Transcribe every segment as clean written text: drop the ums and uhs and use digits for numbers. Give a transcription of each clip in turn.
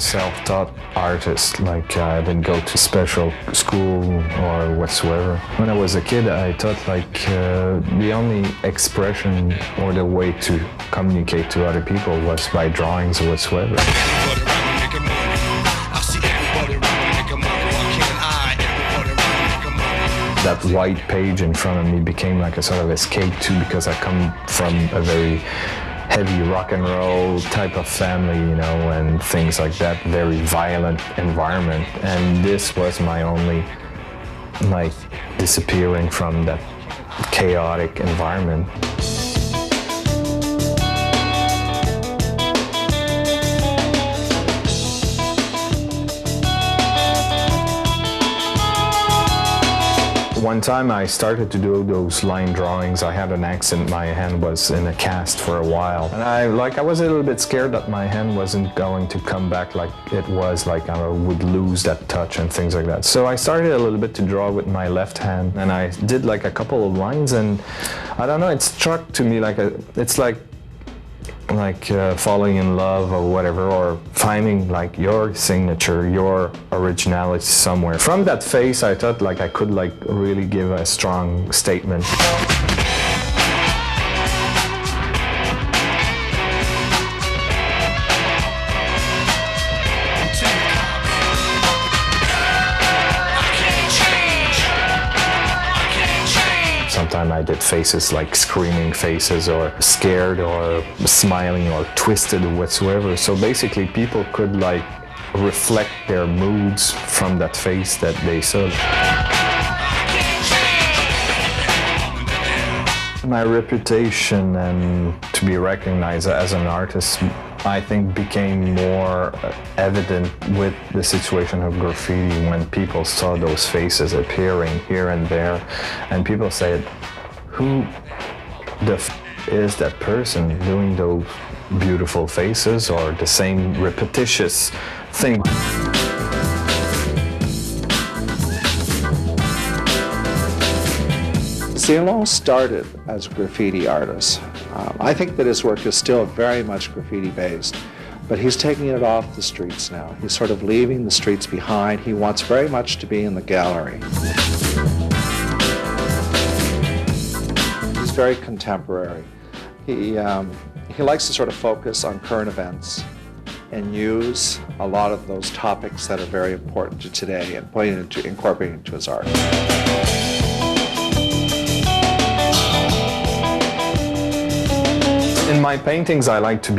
self-taught artist. Like I didn't go to special school or whatsoever. When I was a kid, I thought like the only expression or the way to communicate to other people was by drawings or whatsoever. That white page in front of me became like a sort of escape too, because I come from a very heavy rock and roll type of family, you know, and things like that, very violent environment. And this was my only, like, disappearing from that chaotic environment. One time I started to do those line drawings. I had an accident. My hand was in a cast for a while. And I was a little bit scared that my hand wasn't going to come back like it was, like I would lose that touch and things like that. So I started a little bit to draw with my left hand, and I did like a couple of lines, and I don't know, it struck to me like it's like falling in love or whatever, or finding like your signature, your originality somewhere. From that face, I thought like I could like really give a strong statement. Sometimes I did faces like screaming faces, or scared, or smiling, or twisted, or whatsoever. So basically people could like reflect their moods from that face that they saw. My reputation and to be recognized as an artist, I think, became more evident with the situation of graffiti, when people saw those faces appearing here and there, and people said, who the is that person doing those beautiful faces, or the same repetitious thing? Zilon started as a graffiti artist. I think that his work is still very much graffiti-based, but he's taking it off the streets now. He's sort of leaving the streets behind. He wants very much to be in the gallery. He's very contemporary. He likes to sort of focus on current events and use a lot of those topics that are very important to today and incorporating into his art. In my paintings, I like to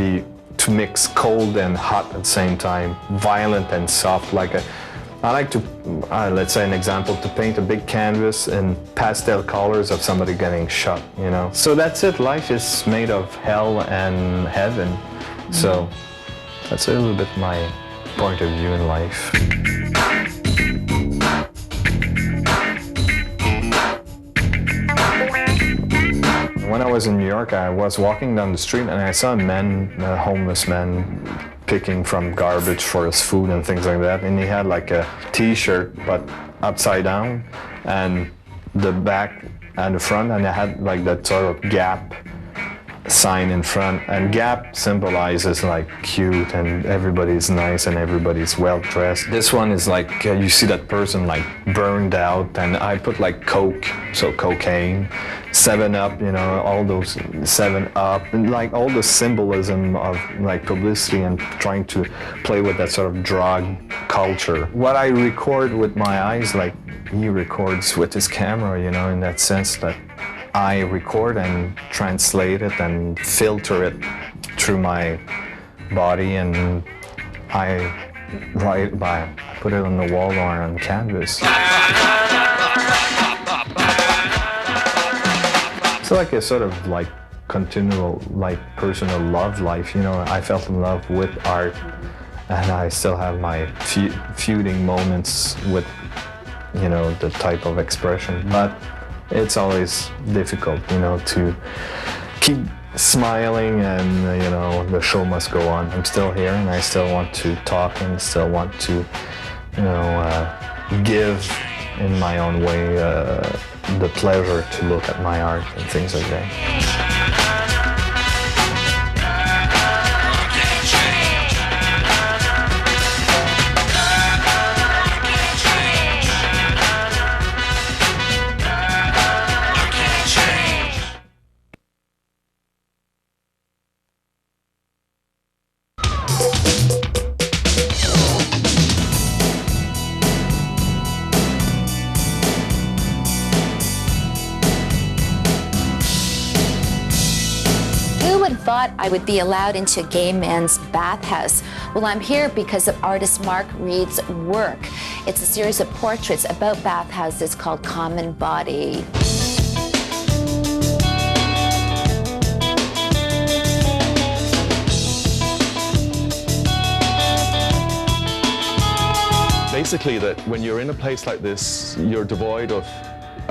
mix cold and hot at the same time, violent and soft. I like to, let's say an example, to paint a big canvas in pastel colors of somebody getting shot, you know. So that's it. Life is made of hell and heaven. So that's a little bit my point of view in life. When I was in New York, I was walking down the street and I saw a homeless man, picking from garbage for his food and things like that. And he had like a t-shirt, but upside down, and the back and the front, and it had like that sort of Gap sign in front. And Gap symbolizes like cute, and everybody's nice and everybody's well dressed. This one is like, you see that person like burned out, and I put like Coke, so cocaine, 7-Up, you know, all those 7-Up, and like all the symbolism of like publicity and trying to play with that sort of drug culture. What I record with my eyes, like he records with his camera, you know, in that sense that I record and translate it and filter it through my body, and I put it on the wall or on canvas. It's like a sort of like continual, like personal love life, you know. I fell in love with art, and I still have my feuding moments with, you know, the type of expression, but it's always difficult, you know, to keep smiling, and, you know, the show must go on. I'm still here, and I still want to talk, and still want to, you know, give in my own way the pleasure to look at my art and things like that. thought I would be allowed into a gay man's bathhouse. Well, I'm here because of artist Mark Reid's work. It's a series of portraits about bathhouses called Common Body. Basically, that when you're in a place like this, you're devoid of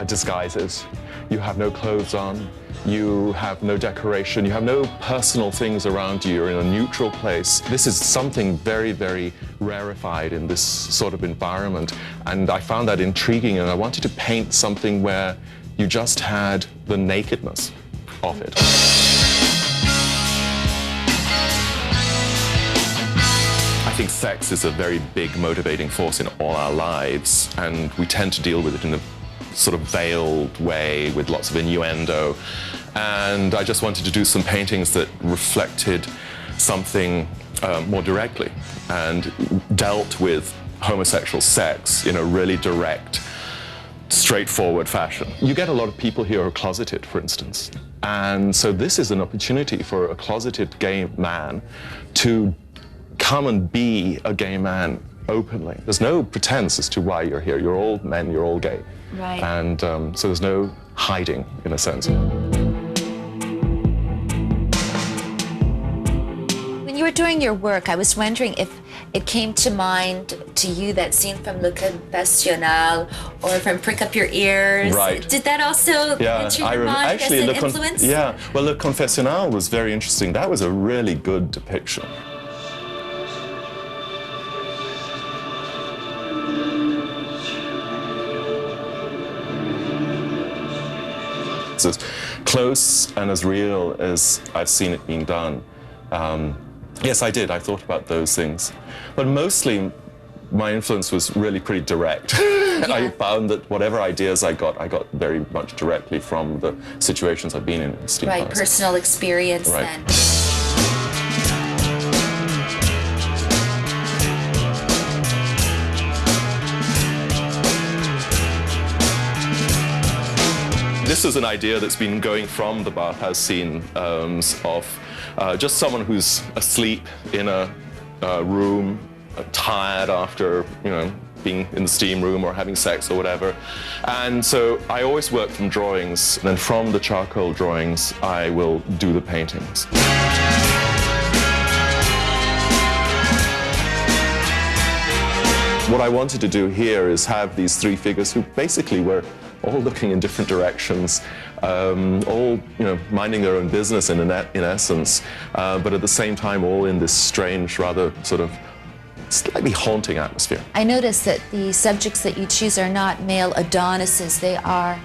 disguises. You have no clothes on, you have no decoration, you have no personal things around you. You're in a neutral place. This is something very, very rarefied in this sort of environment. And I found that intriguing, and I wanted to paint something where you just had the nakedness of it. I think sex is a very big motivating force in all our lives, and we tend to deal with it in a sort of veiled way with lots of innuendo. And I just wanted to do some paintings that reflected something more directly and dealt with homosexual sex in a really direct, straightforward fashion. You get a lot of people here who are closeted, for instance. And so this is an opportunity for a closeted gay man to come and be a gay man openly. There's no pretense as to why you're here. You're all men, you're all gay. Right. And so there's no hiding, in a sense. When you were doing your work, I was wondering if it came to mind to you that scene from Le Confessionnal or from Prick Up Your Ears. Right. Did that also enter your mind as an influence? Yeah, well, Le Confessionnal was very interesting. That was a really good depiction. It's as close and as real as I've seen it being done. Yes, I did. I thought about those things. But mostly, my influence was really pretty direct. Yeah. I found that whatever ideas I got very much directly from the situations I've been in steampunk. Right, personal experience right. then. This is an idea that's been going from the bathhouse scene of just someone who's asleep in a room, tired after, being in the steam room or having sex or whatever. And so I always work from drawings, and then from the charcoal drawings, I will do the paintings. What I wanted to do here is have these three figures who basically were all looking in different directions, all minding their own business in essence, but at the same time all in this strange, rather sort of slightly haunting atmosphere. I noticed that the subjects that you choose are not male Adonises, they are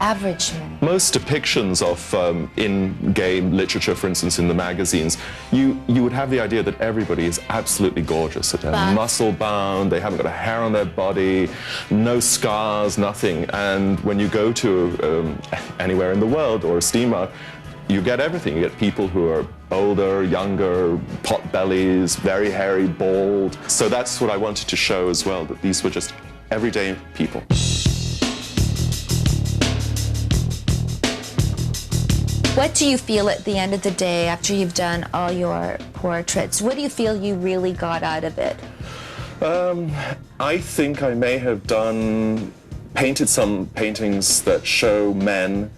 average men. Most depictions of in gay literature, for instance, in the magazines, you would have the idea that everybody is absolutely gorgeous, that they're muscle-bound, they haven't got a hair on their body, no scars, nothing. And when you go to anywhere in the world or a steamer, you get everything. You get people who are older, younger, pot bellies, very hairy, bald. So that's what I wanted to show as well, that these were just everyday people. What do you feel at the end of the day after you've done all your portraits? What do you feel you really got out of it? I think I may have painted some paintings that show men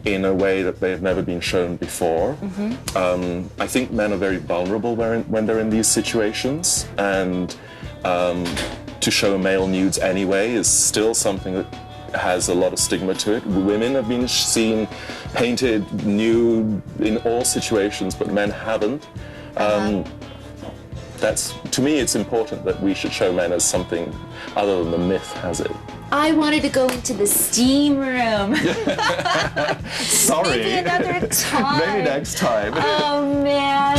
in a way that they have never been shown before. Mm-hmm. I think men are very vulnerable when they're in these situations, and to show male nudes anyway is still something that has a lot of stigma to it. Women have been seen painted nude in all situations, but men haven't. To me, it's important that we should show men as something other than the myth has it. I wanted to go into the steam room. Sorry. Maybe another time. Maybe next time. Oh, man.